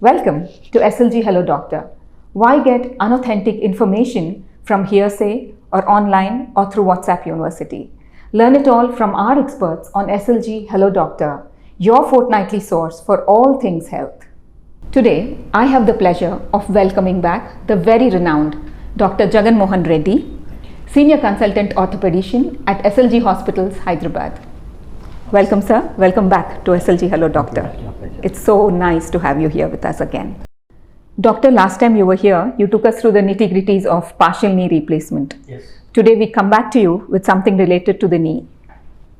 Welcome to SLG Hello Doctor. Why get unauthentic information from hearsay or online or through WhatsApp University? Learn it all from our experts on SLG Hello Doctor, your fortnightly source for all things health. Today, I have the pleasure of welcoming back the very renowned Dr. Jagan Mohan Reddy, Senior Consultant Orthopedician at SLG Hospitals, Hyderabad. Welcome, sir. Welcome back to SLG Hello Doctor. It's so nice to have you here with us again. Doctor, last time you were here, you took us through the nitty-gritties of partial knee replacement. Yes. Today we come back to you with something related to the knee.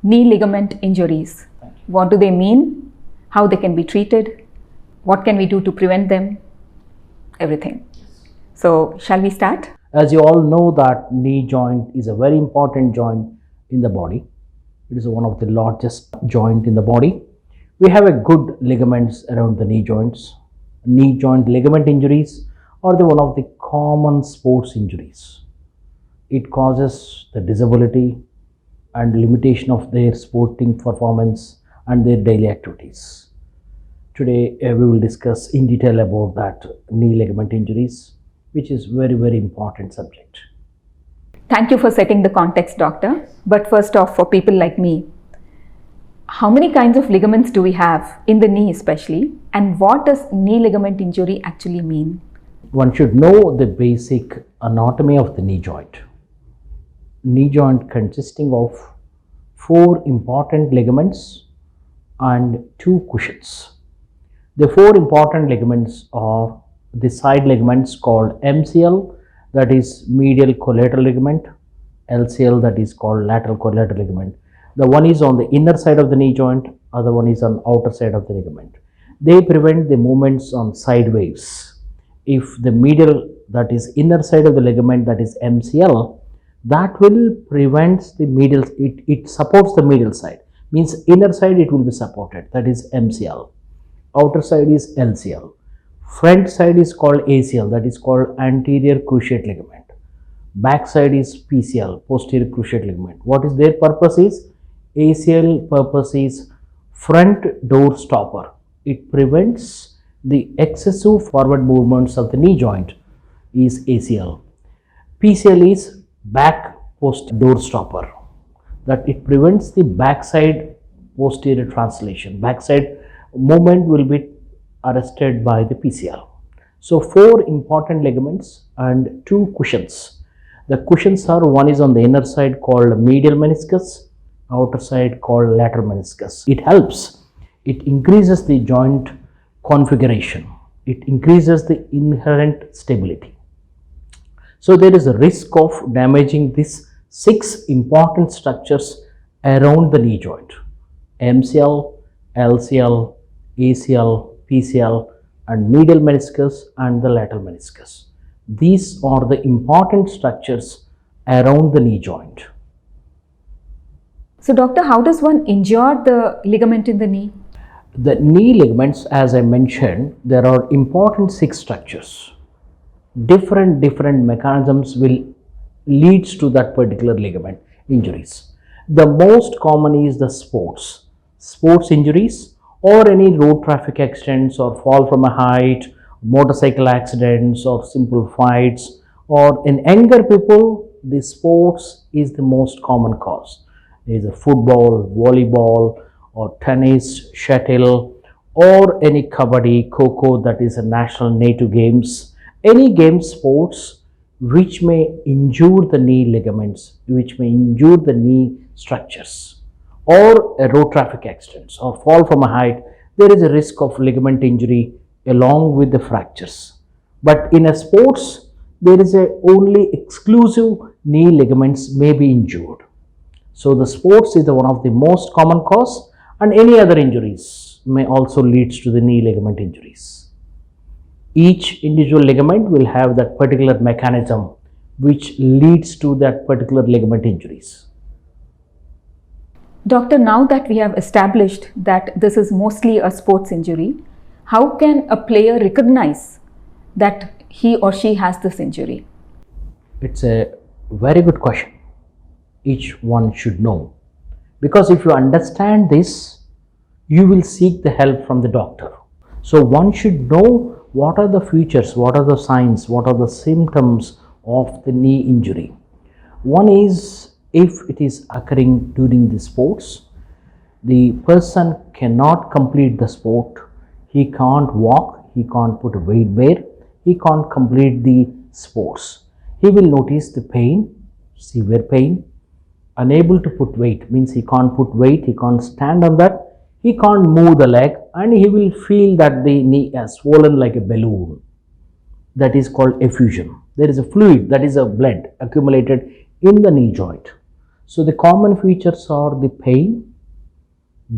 Knee ligament injuries. What do they mean? How they can be treated? What can we do to prevent them? Everything. So, shall we start? As you all know that knee joint is a very important joint in the body. It is one of the largest joint in the body. We have a good ligaments around the knee joints. Knee joint ligament injuries are one of the common sports injuries. It causes the disability and limitation of their sporting performance and their daily activities. Today we will discuss in detail about that knee ligament injuries, which is very important subject. Thank you for setting the context, doctor. But first off, for people like me, how many kinds of ligaments do we have in the knee especially, and what does knee ligament injury actually mean? One should know the basic anatomy of the knee joint. Knee joint consisting of 4 important ligaments and 2 cushions. The 4 important ligaments are the side ligaments called MCL, that is medial collateral ligament, LCL, that is called lateral collateral ligament. The one is on the inner side of the knee joint, other one is on outer side of the ligament. They prevent the movements on sideways. If the medial, that is inner side of the ligament, that is MCL, that will prevent the medial, it supports the medial side. Means inner side it will be supported, that is MCL. Outer side is LCL. Front side is called ACL, that is called anterior cruciate ligament. Back side is PCL, posterior cruciate ligament. What is their purpose is? ACL purpose is front door stopper. It prevents the excessive forward movements of the knee joint is ACL. PCL is back post door stopper, that it prevents the backside posterior translation. Backside movement will be arrested by the PCL. So 4 important ligaments and 2 cushions. The cushions are, one is on the inner side called medial meniscus, outer side called lateral meniscus. It helps, it increases the joint configuration, it increases the inherent stability. So there is a risk of damaging these 6 important structures around the knee joint: MCL, LCL, ACL, PCL, and medial meniscus and the lateral meniscus. These are the important structures around the knee joint. So, doctor, how does one injure the ligament in the knee? The knee ligaments, as I mentioned, there are important 6 structures. Different mechanisms will leads to that particular ligament injuries. The most common is the sports injuries, or any road traffic accidents, or fall from a height, motorcycle accidents, or simple fights, or in younger people, the sports is the most common cause. There is a football, volleyball, or tennis, shuttle, or any kabaddi, kho-kho, that is a national native games. Any game sports which may injure the knee ligaments, which may injure the knee structures, or a road traffic accidents, or fall from a height, there is a risk of ligament injury along with the fractures. But in a sports, there is a only exclusive knee ligaments may be injured. So the sports is one of the most common cause, and any other injuries may also lead to the knee ligament injuries. Each individual ligament will have that particular mechanism which leads to that particular ligament injuries. Doctor, now that we have established that this is mostly a sports injury, how can a player recognize that he or she has this injury? It's a very good question. Each one should know. Because if you understand this, you will seek the help from the doctor. So one should know what are the features, what are the signs, what are the symptoms of the knee injury. One is, if it is occurring during the sports, the person cannot complete the sport, he can't walk, he can't put a weight bear, he can't complete the sports. He will notice the pain, severe pain, unable to put weight, means he can't put weight, he can't stand on that, he can't move the leg, and he will feel that the knee has swollen like a balloon. That is called effusion. There is a fluid, that is a blood accumulated in the knee joint. So the common features are the pain,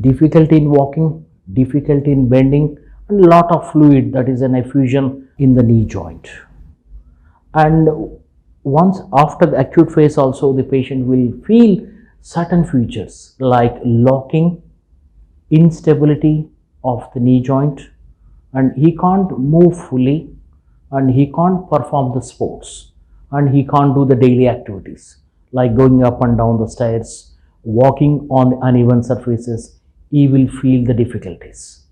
difficulty in walking, difficulty in bending, and a lot of fluid, that is an effusion in the knee joint. And once after the acute phase also, the patient will feel certain features like locking, instability of the knee joint, and he can't move fully, and he can't perform the sports, and he can't do the daily activities like going up and down the stairs, walking on uneven surfaces. He will feel the difficulties.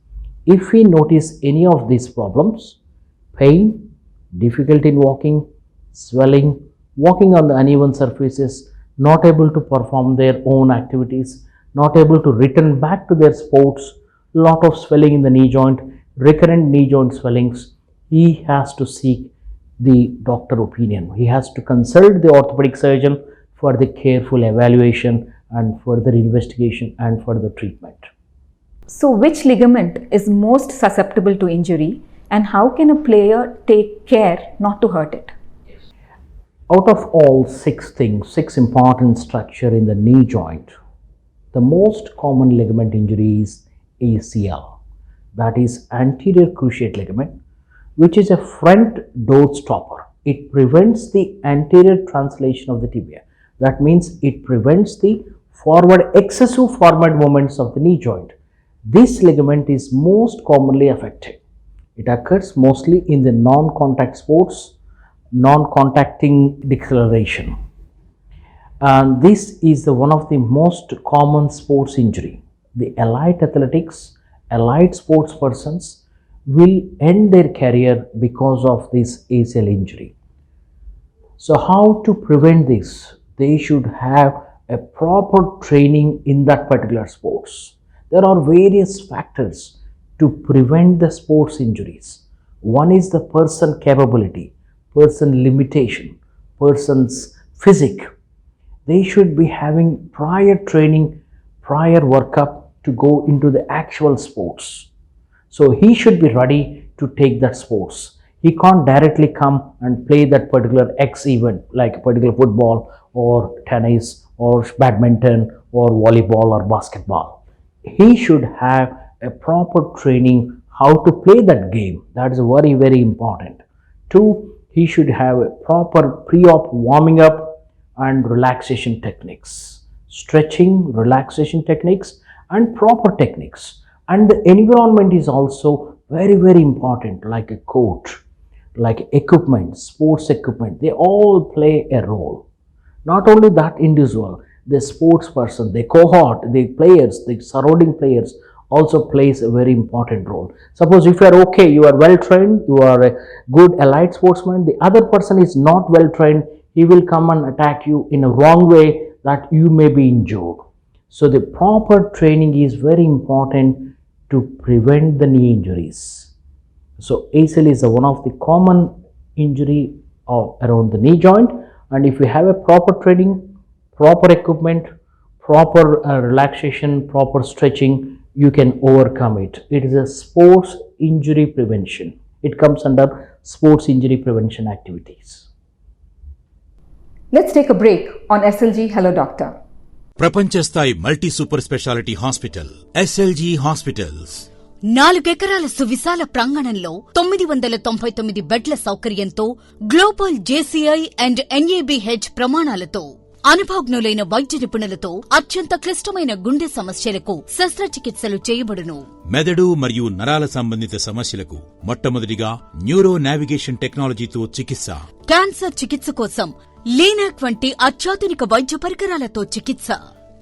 If we notice any of these problems, pain, difficulty in walking, swelling, walking on the uneven surfaces, not able to perform their own activities, not able to return back to their sports, lot of swelling in the knee joint, recurrent knee joint swellings, he has to seek the doctor opinion. He has to consult the orthopedic surgeon for the careful evaluation and further investigation and further treatment. So, which ligament is most susceptible to injury, and how can a player take care not to hurt it? Out of all 6 things, 6 important structure in the knee joint, the most common ligament injury is ACL, that is anterior cruciate ligament, which is a front door stopper. It prevents the anterior translation of the tibia. That means it prevents the forward excessive forward movements of the knee joint. This ligament is most commonly affected. It occurs mostly in the non-contact sports, non-contacting deceleration. And this is one of the most common sports injury. The elite athletics, elite sports persons will end their career because of this ACL injury. So how to prevent this? They should have a proper training in that particular sports. There are various factors to prevent the sports injuries. One is the person capability, person limitation, person's physique. They should be having prior training, prior workup to go into the actual sports. So he should be ready to take that sports. He can't directly come and play that particular X event like a particular football or tennis or badminton or volleyball or basketball. He should have a proper training how to play that game. That is very, very important. 2, he should have a proper pre-op warming up and relaxation techniques, stretching, relaxation techniques and proper techniques. And the environment is also very, very important, like a coach, like equipment, sports equipment, they all play a role. Not only that individual, the sports person, the cohort, the players, the surrounding players also plays a very important role. Suppose if you are okay, you are well trained, you are a good elite sportsman, the other person is not well trained, he will come and attack you in a wrong way that you may be injured. So the proper training is very important to prevent the knee injuries. So ACL is one of the common injury around the knee joint, and if you have a proper training, proper equipment, proper relaxation, proper stretching, you can overcome it. It is a sports injury prevention. It comes under sports injury prevention activities. Let's take a break on SLG Hello Doctor. ప్రపంచ స్థాయి multi super speciality hospital SLG hospitals 4 ఎకరాల సువిశాల ప్రాంగణంలో 999 బెడ్ల సౌకర్యంతో global JCI and NABH ప్రమాణాలతో అనుభవజ్ఞులైన వైద్య నిపుణులతో అత్యంత క్లిష్టమైన గుండె సమస్యలకు శస్త్రచికిత్సలు చేయబడును. మెదడు మరియు నరాల సంబంధిత సమస్యలకు మొట్టమొదటిగా న్యూరో నావిగేషన్ టెక్నాలజీతో చికిత్స, క్యాన్సర్ చికిత్స కోసం లీనాక్ వంటి అత్యాధునిక వైద్య పరికరాలతో చికిత్స,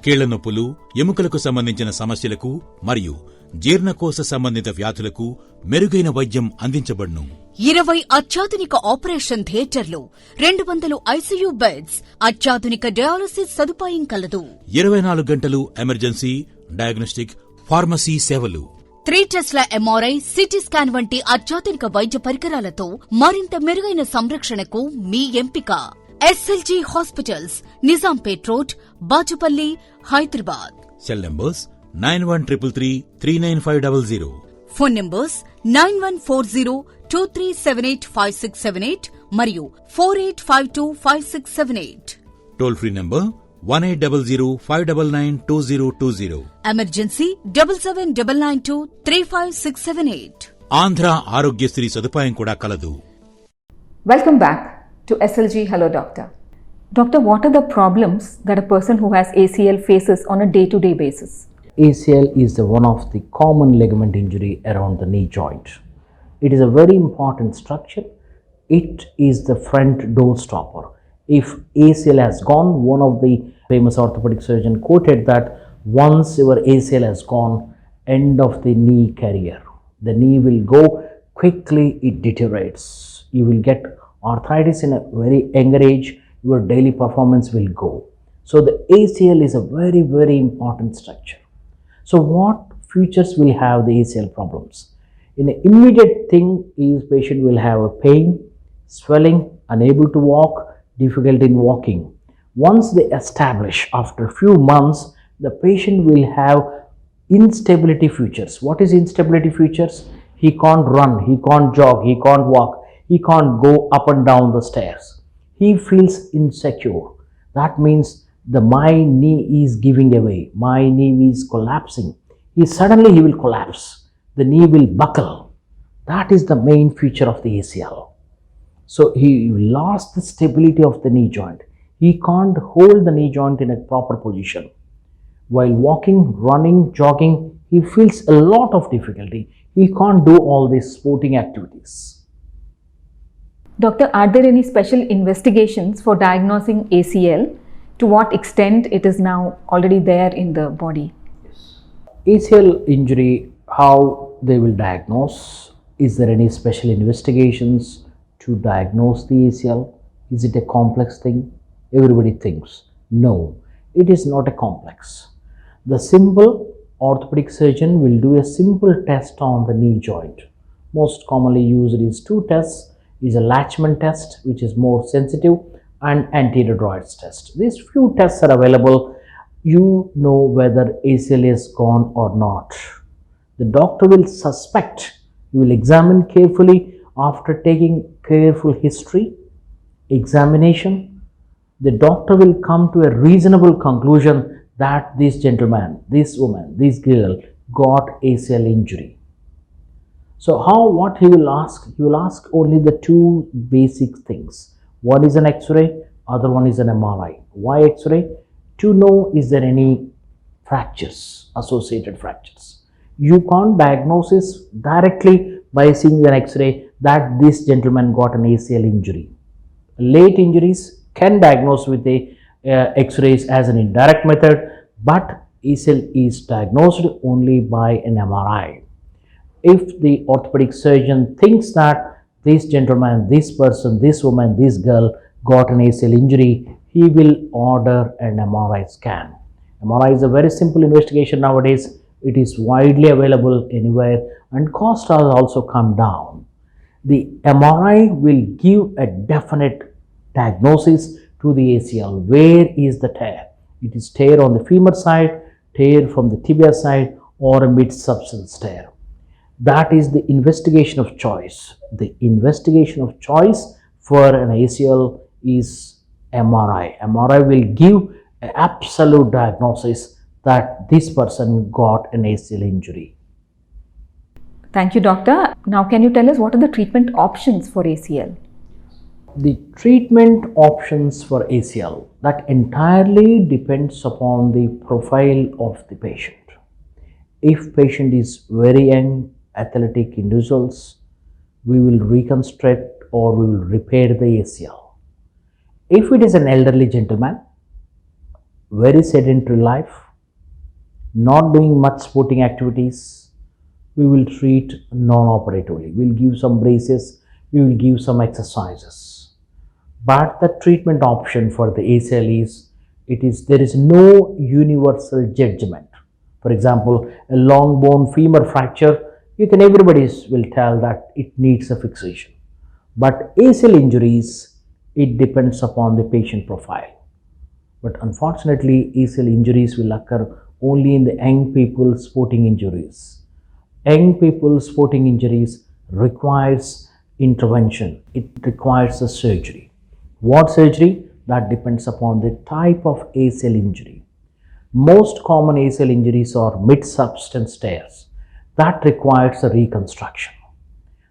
కీళ్ల నొప్పులు, ఎముకలకు సంబంధించిన సమస్యలకు మరియు జీర్ణకోశ సంబంధిత వ్యాధులకు మెరుగైన వైద్యం అందించబడును. 20 అత్యాధునిక ఆపరేషన్ థియేటర్లు, 200 ఐసీయూ బెడ్స్, అత్యాధునిక డయాలసిస్ సదుపాయం కలదు. 24 గంటలు ఎమర్జెన్సీ, డయాగ్నోస్టిక్, ఫార్మసీ సేవలు. 3 టెస్ట్ల ఎంఆర్ఐ, సిటీ స్కాన్ వంటి అత్యాధునిక వైద్య పరికరాలతో మరింత మెరుగైన సంరక్షణకు మీ ఎంపిక SLG hospitals, Nizampet road, Bachupalli, Hyderabad. Cell numbers 9133399500. Phone numbers 914023785678 మరియు 48525678. Toll free number 1800599220. Emergency 7799235678. Andhra Aarogyasri సదుపాయం కూడా కలదు. Welcome back to SLG Hello Doctor. Doctor, what are the problems that a person who has ACL faces on a day-to-day basis? ACL is one of the common ligament injury around the knee joint. It is a very important structure. It is the front door stopper. If ACL has gone, one of the famous orthopedic surgeon quoted that once your ACL has gone, end of the knee career. The knee will go quickly, it deteriorates. You will get arthritis in a very younger age, your daily performance will go. So the ACL is a very, very important structure. So what features will have the ACL problems? In an immediate thing is patient will have a pain, swelling, unable to walk, difficulty in walking. Once they establish, after a few months, the patient will have instability features. What is instability features? He can't run, he can't jog, he can't walk, he can't go up and down the stairs. He feels insecure. That means my knee is giving away, my knee is collapsing. Suddenly he will collapse, the knee will buckle. That is the main feature of the ACL. So he lost the stability of the knee joint. He can't hold the knee joint in a proper position. While walking, running, jogging, he feels a lot of difficulty. He can't do all these sporting activities. Doctor, are there any special investigations for diagnosing ACL? To what extent it is now already there in the body? ACL injury, how they will diagnose? Is there any special investigations to diagnose the ACL? Is it a complex thing? Everybody thinks. No, it is not a complex. The simple orthopedic surgeon will do a simple test on the knee joint. Most commonly used is 2 tests. Is a Latchman test, which is more sensitive, and anterior droids test. These few tests are available. You know whether ACL is gone or not. The doctor will suspect. You will examine carefully after taking careful history, examination. The doctor will come to a reasonable conclusion that this gentleman, this woman, this girl got ACL injury. So what he will ask? He will ask only the 2 basic things. One is an X-ray, other one is an MRI. Why X-ray? To know is there any fractures, associated fractures. You can't diagnose this directly by seeing an X-ray that this gentleman got an ACL injury. Late injuries can diagnose with the X-rays as an indirect method, but ACL is diagnosed only by an MRI. If the orthopedic surgeon thinks that this gentleman, this person, this woman, this girl got an ACL injury, he will order an MRI scan. MRI is a very simple investigation nowadays. It is widely available anywhere and cost has also come down. The MRI will give a definite diagnosis to the ACL. Where is the tear? It is tear on the femur side, tear from the tibia side, or a mid-substance tear. That is the investigation of choice. The investigation of choice for an ACL is MRI. MRI will give an absolute diagnosis that this person got an ACL injury. Thank you, doctor. Now can you tell us what are the treatment options for ACL? The treatment options for ACL, that entirely depends upon the profile of the patient. If patient is very young, athletic individuals, we will reconstruct or we will repair the ACL. If it is an elderly gentleman, very sedentary life, not doing much sporting activities, we will treat non-operatively. We'll give some braces, we will give some exercises. But the treatment option for the ACL is, there is no universal judgment. For example, a long bone femur fracture, everybody will tell that it needs a fixation. But ACL injuries, it depends upon the patient profile. But unfortunately, ACL injuries will occur only in the young people sporting injuries. Young people sporting injuries requires intervention. It requires a surgery. What surgery? That depends upon the type of ACL injury. Most common ACL injuries are mid-substance tears. That requires a reconstruction.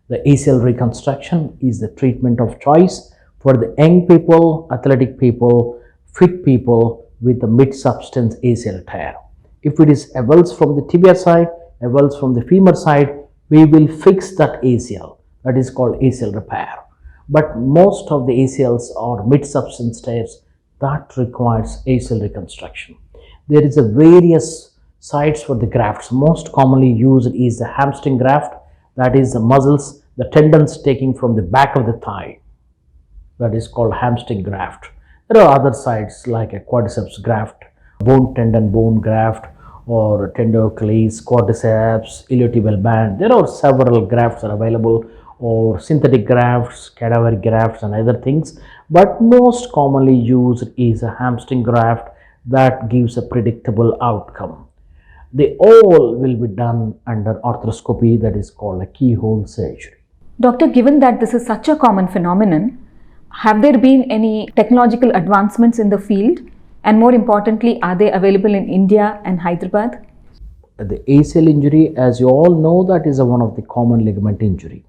The ACL reconstruction is the treatment of choice for the young people, athletic people, fit people with the mid-substance ACL tear. If it is avulse from the tibia side, avulse from the femur side, we will fix that ACL. That is called ACL repair. But most of the ACLs are mid-substance tears. That requires ACL reconstruction. There is a various sites for the grafts. Most commonly used is the hamstring graft. That is the muscles, the tendons taking from the back of the thigh. That is called hamstring graft. There are other sites like a quadriceps graft, bone tendon bone graft, or tender Achilles, quadriceps, iliotibial band. There are several grafts are available, or synthetic grafts, cadaver grafts and other things. But most commonly used is a hamstring graft that gives a predictable outcome. They all will be done under arthroscopy, that is called a keyhole surgery. Doctor, given that this is such a common phenomenon, have there been any technological advancements in the field? And more importantly, are they available in India and Hyderabad? The ACL injury, as you all know, that is one of the common ligament injury.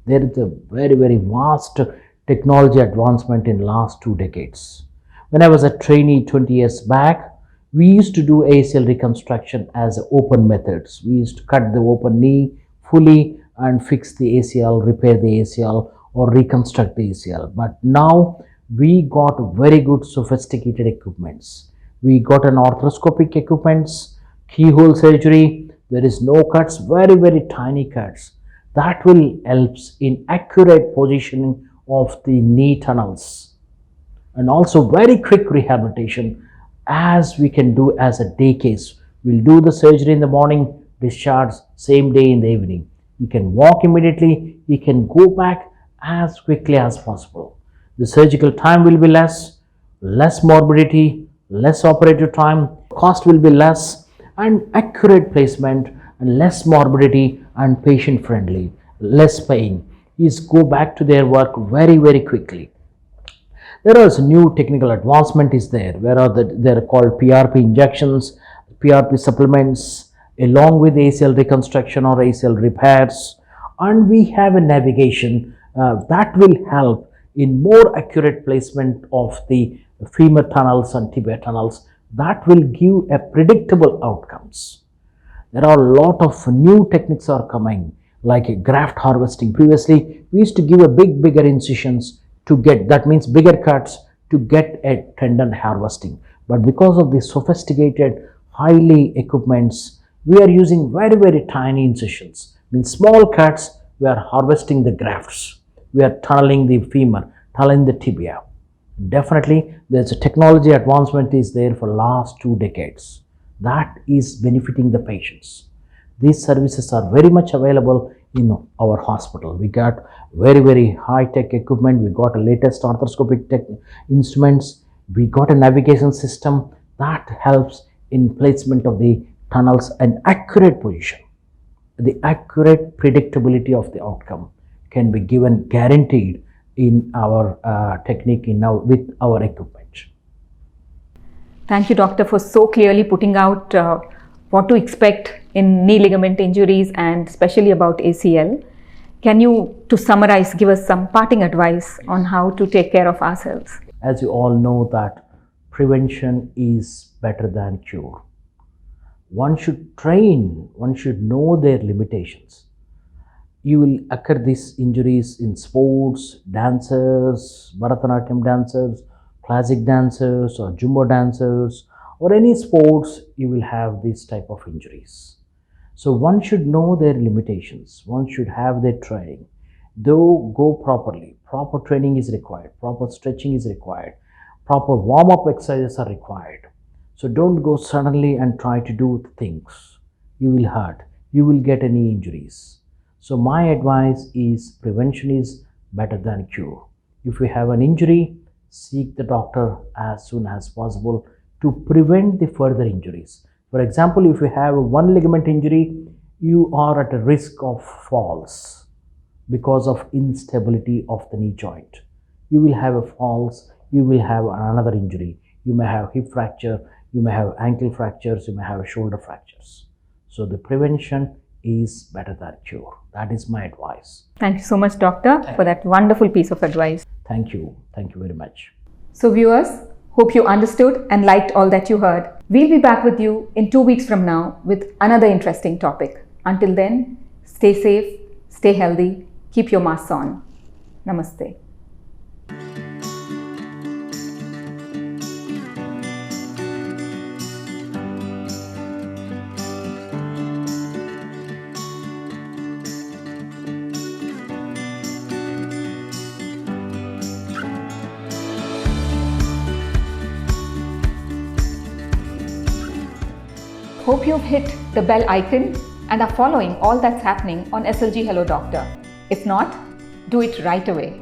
There is a very, very vast technology advancement in last 2 decades. When I was a trainee 20 years back, we used to do ACL reconstruction as open methods. We used to cut the open knee fully and fix the ACL, repair the ACL, or reconstruct the ACL. But now we got very good sophisticated equipments. We got an arthroscopic equipments, keyhole surgery. There is no cuts, very, very tiny cuts. That will helps in accurate positioning of the knee tunnels, and also very quick rehabilitation, as we can do as a day case. We'll do the surgery in the morning, discharge same day in the evening. You can walk immediately, you can go back as quickly as possible. The surgical time will be less morbidity, less operative time, cost will be less, and accurate placement and less morbidity and patient friendly, less pain. Is go back to their work very, very quickly. There is new technical advancement is there, where they're called PRP injections, PRP supplements, along with ACL reconstruction or ACL repairs, and we have a navigation that will help in more accurate placement of the femur tunnels and tibia tunnels. That will give a predictable outcomes. There are a lot of new techniques are coming, like a graft harvesting. Previously, we used to give a bigger incisions to get, that means bigger cuts to get a tendon harvesting. But because of the sophisticated, highly equipments, we are using very, very tiny incisions. In small cuts, we are harvesting the grafts. We are tunneling the femur, tunneling the tibia. Definitely, there's a technology advancement is there for last 2 decades. That is benefiting the patients. These services are very much available in our hospital. We got very, very high-tech equipment. We got a latest arthroscopic instruments. We got a navigation system that helps in placement of the tunnels and accurate position. The accurate predictability of the outcome can be given guaranteed in our technique with our equipment. Thank you, doctor, for so clearly putting out what to expect in knee ligament injuries and especially about ACL. Can you, to summarize, give us some parting advice on how to take care of ourselves? As you all know that prevention is better than cure. One should train, one should know their limitations. You will occur these injuries in sports, dancers, Bharatanatyam dancers, classic dancers or Jumbo dancers, or any sports, you will have these type of injuries. So one should know their limitations. One should have their training. Though go properly. Proper training is required. Proper stretching is required. Proper warm-up exercises are required. So don't go suddenly and try to do things. You will hurt. You will get any injuries. So my advice is prevention is better than cure. If you have an injury, seek the doctor as soon as possible to prevent the further injuries. For example, if you have one ligament injury, you are at a risk of falls because of instability of the knee joint. You will have a falls, you will have another injury. You may have hip fracture, you may have ankle fractures, you may have shoulder fractures. So the prevention is better than cure. That is my advice. Thank you so much, doctor, for that wonderful piece of advice. Thank you. Thank you very much. So viewers, hope you understood and liked all that you heard. We'll be back with you in 2 weeks from now with another interesting topic. Until then, stay safe, stay healthy, keep your masks on. Namaste. Hope you've hit the bell icon and are following all that's happening on SLG Hello Doctor. If not, do it right away.